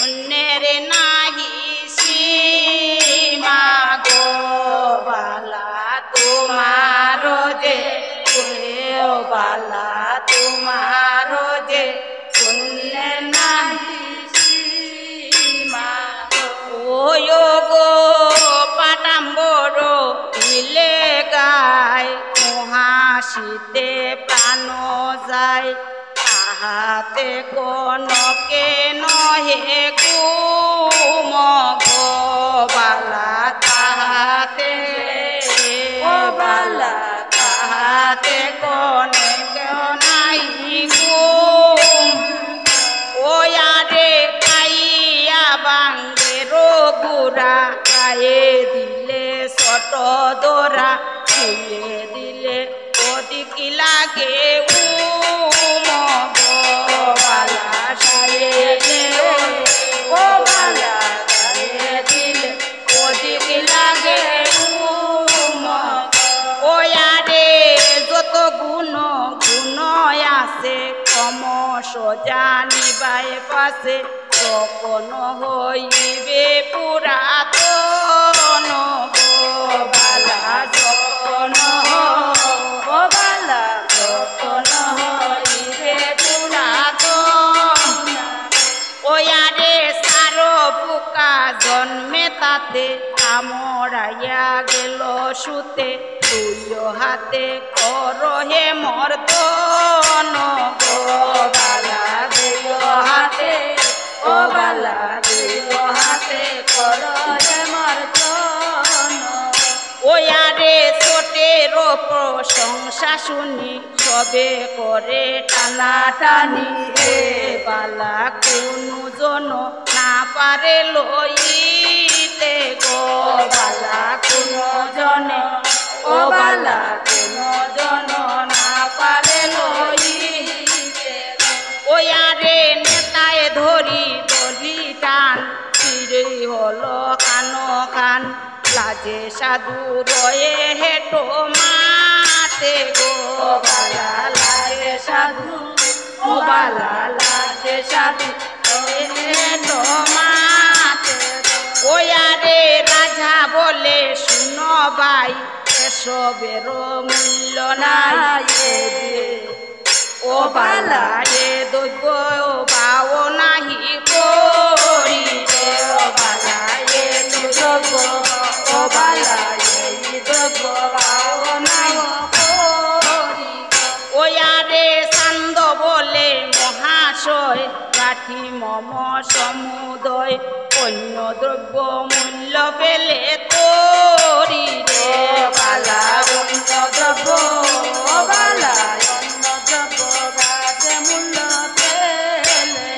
পুণ্যের নাহি সীমা গো বালা তোমার যে ও বালা তোমার যে পুণ্যের নাহি সীমা ও গো পাটাম্বর দিলে গায় হাসিতে প্রাণ যায় তাহাতে কনকে নহে গুম গো বালা তাহাতে ও বালা তাহাতে কনকে নাই গুম ওয়ারে খাইয়া বাঙ্গে রঘুরা খায়ে দিলে ছোট দোরা ছুঁয়ে দিলে ওদিক লাগে বালা সায়ে দিলে ও বালা সায়ে দিলে ওদিক লাগে ওয়ারে যত গুণ গুণ আছে ক্রমশ জানিবাই পাশে তখন হইবে পুরাতন গো বালা যখন বালা যখন হইবে পুরাতন ওয়ারে সারো পোকা জন্মে তাতে কামড়াইয়া গেল সুতে দুই হাতে করহে মর্দন গো বালা দুই হাতে ও বালা দুই হাতে করহে মর্দন ওয়ারে ছোটের প্রশংসা শুনি সবে করে টানা টানি হে বালা কোনো জন না পারে লইতে গো বালা কোনো জনে ও বালা কোনো জন না পারে লইতে ওয়ারে নেতায় ধরি বলি টান ফিরে হলো কানো খান লাজে সাধু রয়ে হেটো মাতে গো বালা লাজে সাধু ও বালা লাজে সাধু রয়ে হেটো মাতে ওয়ারে রাজা বলে শুনো ভাই এসবের মূল্য নাই ও বালা এ দৈব বাও নাহি করি ও বালা এ দৈব ও বালা এই দৈব বাও নাহি করি ওয়ারে চান্দ বলে মহাশয় কাঠি মম সমুদয় অন্য দ্রব্য মূল্য পেলে তোরি রে বালা অন্য দ্রব্য বালা অন্য দ্রব্য গাছে মূল্য পেলে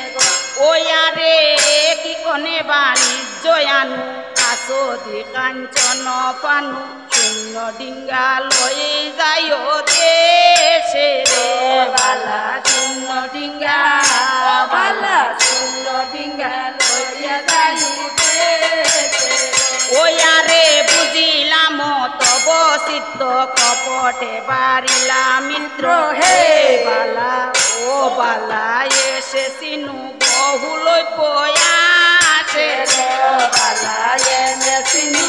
ওয়ারে কি কনে বাণিজ্য আনু আসদি কাঞ্চন পানু শূন্য ডিঙ্গা লয়ে যায় দেশে রে বালা শূন্য ডিঙ্গা বালা শূন্য ডিঙ্গা লইয়া যায় ওয়ারে বুঝিলাম তব চিত্ত কপটে বারিলা মিত্র হে বালা ও বালা এসে সিনু বহুলই পয়াসে রে বালা এনে সিনু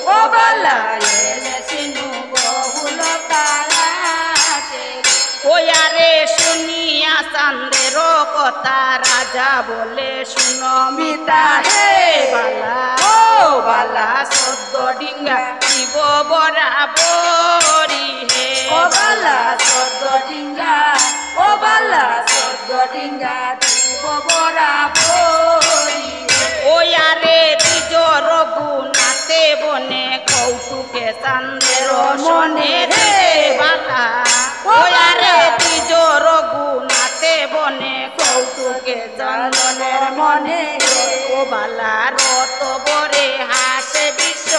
ও বালা এনে সিনু বহুল কায়াসে ওয়ারে শুনিয়া চান্দের কথা রাজা বলে শুনো মিতা হে বালা ও বালা সদ্য ডিঙ্গা শিব বরাবরি হে ও বালা সদ্য ডিঙ্গা ও বালা সদ্য ডিঙ্গা শিব বরাবরি ওয়ারে দ্বিজ রঘুনাথে বনে কৌতুকে চান্দের মনে রে বালা ওয়ারে দ্বিজ রঘুনাথে বনে কৌতুকে চন্দনের মনে ও বালা রত বরে হাসে বিশ্ব